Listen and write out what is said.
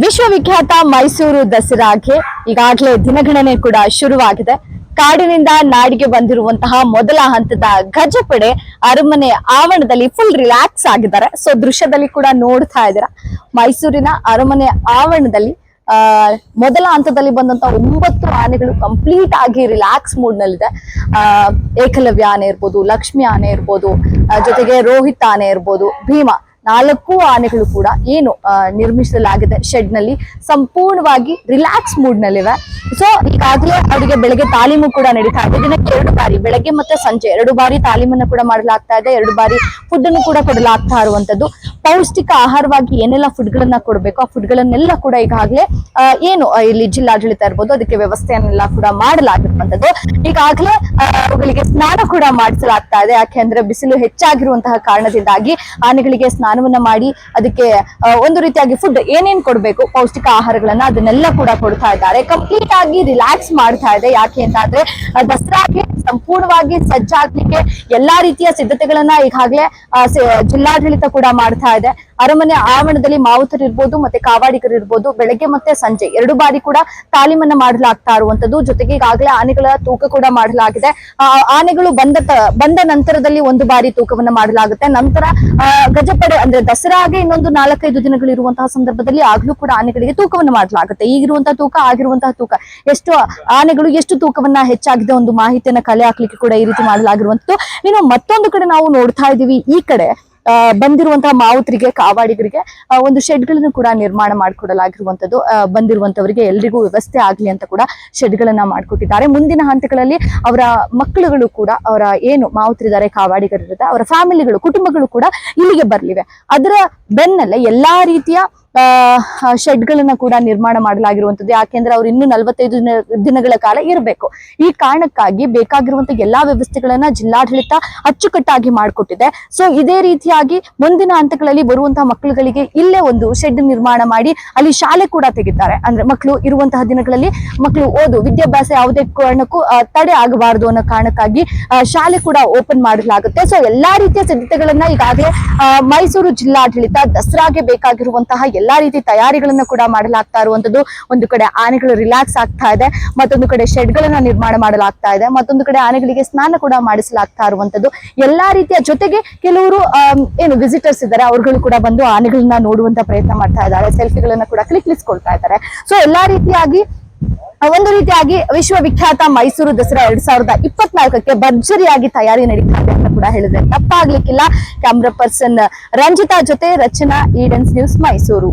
ವಿಶ್ವವಿಖ್ಯಾತ ಮೈಸೂರು ದಸರಾಗೆ ಈಗಾಗಲೇ ದಿನಗಣನೆ ಕೂಡ ಶುರುವಾಗಿದೆ. ಕಾಡಿನಿಂದ ನಾಡಿಗೆ ಬಂದಿರುವಂತಹ ಮೊದಲ ಹಂತದ ಗಜಪಡೆ ಅರಮನೆ ಆವರಣದಲ್ಲಿ ಫುಲ್ ರಿಲ್ಯಾಕ್ಸ್ ಆಗಿದ್ದಾರೆ. ಸೊ ದೃಶ್ಯದಲ್ಲಿ ಕೂಡ ನೋಡ್ತಾ ಇದ್ದೀರಾ, ಮೈಸೂರಿನ ಅರಮನೆ ಆವರಣದಲ್ಲಿ ಮೊದಲ ಹಂತದಲ್ಲಿ ಬಂದಂತ 9 ಆನೆಗಳು ಕಂಪ್ಲೀಟ್ ಆಗಿ ರಿಲ್ಯಾಕ್ಸ್ ಮೂಡ್ ನಲ್ಲಿದೆ. ಏಕಲವ್ಯ ಆನೆ ಇರ್ಬೋದು, ಲಕ್ಷ್ಮಿ ಆನೆ ಇರ್ಬೋದು, ಜೊತೆಗೆ ರೋಹಿತ್ ಆನೆ ಇರ್ಬೋದು, ಭೀಮಾ 4 ಆನೆಗಳು ಕೂಡ ಏನು ನಿರ್ಮಿಸಲಾಗಿದೆ ಶೆಡ್ ನಲ್ಲಿ ಸಂಪೂರ್ಣವಾಗಿ ರಿಲ್ಯಾಕ್ಸ್ ಮೂಡ್ ನಲ್ಲಿವೆ. ಸೊ ಈಗಾಗಲೇ ಅವರಿಗೆ ಬೆಳಗ್ಗೆ ತಾಲೀಮು ಕೂಡ ನಡೀತಾ ಇದೆ. ದಿನಕ್ಕೆ 2 ಬಾರಿ ಬೆಳಗ್ಗೆ ಮತ್ತೆ ಸಂಜೆ 2 ಬಾರಿ ತಾಲೀಮನ್ನು ಕೂಡ ಮಾಡಲಾಗ್ತಾ ಇದೆ. 2 ಬಾರಿ ಫುಡ್ ಅನ್ನು ಕೂಡ ಕೊಡಲಾಗ್ತಾ ಇರುವಂತದ್ದು. ಪೌಷ್ಟಿಕ ಆಹಾರವಾಗಿ ಏನೆಲ್ಲ ಫುಡ್ ಗಳನ್ನ ಕೊಡಬೇಕು ಆ ಫುಡ್ ಗಳನ್ನೆಲ್ಲ ಕೂಡ ಈಗಾಗಲೇ ಏನು ಇಲ್ಲಿ ಜಿಲ್ಲಾಡಳಿತ ಇರ್ಬೋದು ಅದಕ್ಕೆ ವ್ಯವಸ್ಥೆಯನ್ನೆಲ್ಲ ಕೂಡ ಮಾಡಲಾಗಿರುವಂತದ್ದು. ಈಗಾಗಲೇ ಅವುಗಳಿಗೆ ಸ್ನಾನ ಕೂಡ ಮಾಡಿಸಲಾಗ್ತಾ ಇದೆ. ಯಾಕೆಂದ್ರೆ ಬಿಸಿಲು ಹೆಚ್ಚಾಗಿರುವಂತಹ ಕಾರಣದಿಂದಾಗಿ ಆನೆಗಳಿಗೆ ಸ್ನಾನವನ್ನ ಮಾಡಿ ಅದಕ್ಕೆ ಒಂದು ರೀತಿಯಾಗಿ ಫುಡ್ ಏನೇನ್ ಕೊಡ್ಬೇಕು ಪೌಷ್ಟಿಕ ಆಹಾರಗಳನ್ನ ಅದನ್ನೆಲ್ಲ ಕೂಡ ಕೊಡ್ತಾ ಇದ್ದಾರೆ. ಕಂಪ್ಲೀಟ್ ಆಗಿ ರಿಲ್ಯಾಕ್ಸ್ ಮಾಡ್ತಾ ಇದೆ. ಯಾಕೆ ಅಂತ ಅಂದ್ರೆ ದಸರಾಗೆ ಸಂಪೂರ್ಣವಾಗಿ ಸಜ್ಜಾಗ್ಲಿಕ್ಕೆ ಎಲ್ಲಾ ರೀತಿಯ ಸಿದ್ಧತೆಗಳನ್ನ ಈಗಾಗಲೇ ಜಿಲ್ಲಾಡಳಿತ ಕೂಡ ಮಾಡ್ತಾ ಇದೆ. ಅರಮನೆ ಆವರಣದಲ್ಲಿ ಮಾವುತರು ಇರ್ಬೋದು ಮತ್ತೆ ಕಾವಾಡಿಗರು ಇರ್ಬೋದು ಬೆಳಗ್ಗೆ ಮತ್ತೆ ಸಂಜೆ 2 ಬಾರಿ ಕೂಡ ತಾಲೀಮನ್ನ ಮಾಡಲಾಗ್ತಾ ಇರುವಂತದ್ದು. ಜೊತೆಗೆ ಈಗಾಗಲೇ ಆನೆಗಳ ತೂಕ ಕೂಡ ಮಾಡಲಾಗಿದೆ. ಆನೆಗಳು ಬಂದ ನಂತರದಲ್ಲಿ 1 ಬಾರಿ ತೂಕವನ್ನ ಮಾಡಲಾಗುತ್ತೆ. ನಂತರ ಗಜಪಡೆ ಅಂದ್ರೆ ದಸರಾಗೆ ಇನ್ನೊಂದು 4-5 ದಿನಗಳು ಇರುವಂತಹ ಸಂದರ್ಭದಲ್ಲಿ ಆಗ್ಲೂ ಕೂಡ ಆನೆಗಳಿಗೆ ತೂಕವನ್ನು ಮಾಡಲಾಗುತ್ತೆ. ಈಗಿರುವಂತಹ ತೂಕ ಆಗಿರುವಂತಹ ತೂಕ ಎಷ್ಟು ಆನೆಗಳು ಎಷ್ಟು ತೂಕವನ್ನ ಹೆಚ್ಚಾಗಿದೆ ಒಂದು ಮಾಹಿತಿಯನ್ನ ಕಲೆ ಹಾಕ್ಲಿಕ್ಕೆ ಕೂಡ ಈ ರೀತಿ ಮಾಡಲಾಗಿರುವಂತದ್ದು. ಇನ್ನು ಮತ್ತೊಂದು ಕಡೆ ನಾವು ನೋಡ್ತಾ ಇದೀವಿ, ಈ ಕಡೆ ಬಂದಿರುವಂತಹ ಮಾವುತರಿಗೆ ಕಾವಾಡಿಗರಿಗೆ ಒಂದು ಶೆಡ್ ಗಳನ್ನು ಕೂಡ ನಿರ್ಮಾಣ ಮಾಡಿಕೊಡಲಾಗಿರುವಂತದ್ದು. ಬಂದಿರುವಂತವರಿಗೆ ಎಲ್ರಿಗೂ ವ್ಯವಸ್ಥೆ ಆಗ್ಲಿ ಅಂತ ಕೂಡ ಶೆಡ್ ಗಳನ್ನ ಮಾಡಿಕೊಟ್ಟಿದ್ದಾರೆ. ಮುಂದಿನ ಹಂತಗಳಲ್ಲಿ ಅವರ ಮಕ್ಕಳುಗಳು ಕೂಡ ಅವರ ಏನು ಮಾವುತರಿದ್ದಾರೆ ಕಾವಾಡಿಗರಿರುತ್ತೆ ಅವರ ಫ್ಯಾಮಿಲಿಗಳು ಕುಟುಂಬಗಳು ಕೂಡ ಇಲ್ಲಿಗೆ ಬರ್ಲಿವೆ. ಅದರ ಬೆನ್ನಲ್ಲೇ ಎಲ್ಲಾ ರೀತಿಯ ಶೆಡ್ ಗಳನ್ನ ಕೂಡ ನಿರ್ಮಾಣ ಮಾಡಲಾಗಿರುವಂತದ್ದು. ಯಾಕೆಂದ್ರೆ ಅವ್ರು ಇನ್ನು 45 ದಿನಗಳ ಕಾಲ ಇರಬೇಕು. ಈ ಕಾರಣಕ್ಕಾಗಿ ಬೇಕಾಗಿರುವಂತಹ ಎಲ್ಲಾ ವ್ಯವಸ್ಥೆಗಳನ್ನ ಜಿಲ್ಲಾಡಳಿತ ಅಚ್ಚುಕಟ್ಟಾಗಿ ಮಾಡಿಕೊಟ್ಟಿದೆ. ಸೊ ಇದೇ ರೀತಿಯಾಗಿ ಮುಂದಿನ ಹಂತಗಳಲ್ಲಿ ಬರುವಂತಹ ಮಕ್ಕಳುಗಳಿಗೆ ಇಲ್ಲೇ ಒಂದು ಶೆಡ್ ನಿರ್ಮಾಣ ಮಾಡಿ ಅಲ್ಲಿ ಶಾಲೆ ಕೂಡ ತೆಗಿತಾರೆ. ಅಂದ್ರೆ ಮಕ್ಕಳು ಇರುವಂತಹ ದಿನಗಳಲ್ಲಿ ಮಕ್ಕಳು ವಿದ್ಯಾಭ್ಯಾಸ ಯಾವುದೇ ಕಾರಣಕ್ಕೂ ತಡೆ ಆಗಬಾರದು ಅನ್ನೋ ಕಾರಣಕ್ಕಾಗಿ ಶಾಲೆ ಕೂಡ ಓಪನ್ ಮಾಡಲಾಗುತ್ತೆ. ಸೊ ಎಲ್ಲಾ ರೀತಿಯ ಸಿದ್ಧತೆಗಳನ್ನ ಈಗಾಗಲೇ ಮೈಸೂರು ಜಿಲ್ಲಾಡಳಿತ ದಸರಾಗೆ ಬೇಕಾಗಿರುವಂತಹ ಎಲ್ಲಾ ರೀತಿ ತಯಾರಿಗಳನ್ನ ಕೂಡ ಮಾಡಲಾಗ್ತಾ ಇರುವಂತದ್ದು. ಒಂದು ಕಡೆ ಆನೆಗಳು ರಿಲ್ಯಾಕ್ಸ್ ಆಗ್ತಾ ಇದೆ, ಮತ್ತೊಂದು ಕಡೆ ಶೆಡ್ ಗಳನ್ನ ನಿರ್ಮಾಣ ಮಾಡಲಾಗ್ತಾ ಇದೆ, ಮತ್ತೊಂದು ಕಡೆ ಆನೆಗಳಿಗೆ ಸ್ನಾನ ಕೂಡ ಮಾಡಿಸಲಾಗ್ತಾ ಇರುವಂತದ್ದು. ಎಲ್ಲಾ ರೀತಿಯ ಜೊತೆಗೆ ಕೆಲವರು ಏನು ವಿಸಿಟರ್ಸ್ ಇದ್ದಾರೆ ಅವ್ರುಗಳು ಕೂಡ ಬಂದು ಆನೆಗಳನ್ನ ನೋಡುವಂತ ಪ್ರಯತ್ನ ಮಾಡ್ತಾ ಇದ್ದಾರೆ. ಸೆಲ್ಫಿಗಳನ್ನ ಕೂಡ ಕ್ಲಿಕ್ಕಿಸ್ಕೊಳ್ತಾ ಇದ್ದಾರೆ. ಸೊ ಎಲ್ಲಾ ರೀತಿಯಾಗಿ ಒಂದು ರೀತಿಯಾಗಿ ವಿಶ್ವವಿಖ್ಯಾತ ಮೈಸೂರು ದಸರಾ 2024ಕ್ಕೆ ಭರ್ಜರಿಯಾಗಿ ತಯಾರಿ ನಡೀತಾ ಇದೆ ಅಂತ ಕೂಡ ಹೇಳಿದ್ರೆ ತಪ್ಪಾಗ್ಲಿಕ್ಕಿಲ್ಲ. ಕ್ಯಾಮ್ರಾ ಪರ್ಸನ್ ರಂಜಿತಾ ಜೊತೆ ರಚನಾ, ಈಡನ್ಸ್ ನ್ಯೂಸ್, ಮೈಸೂರು.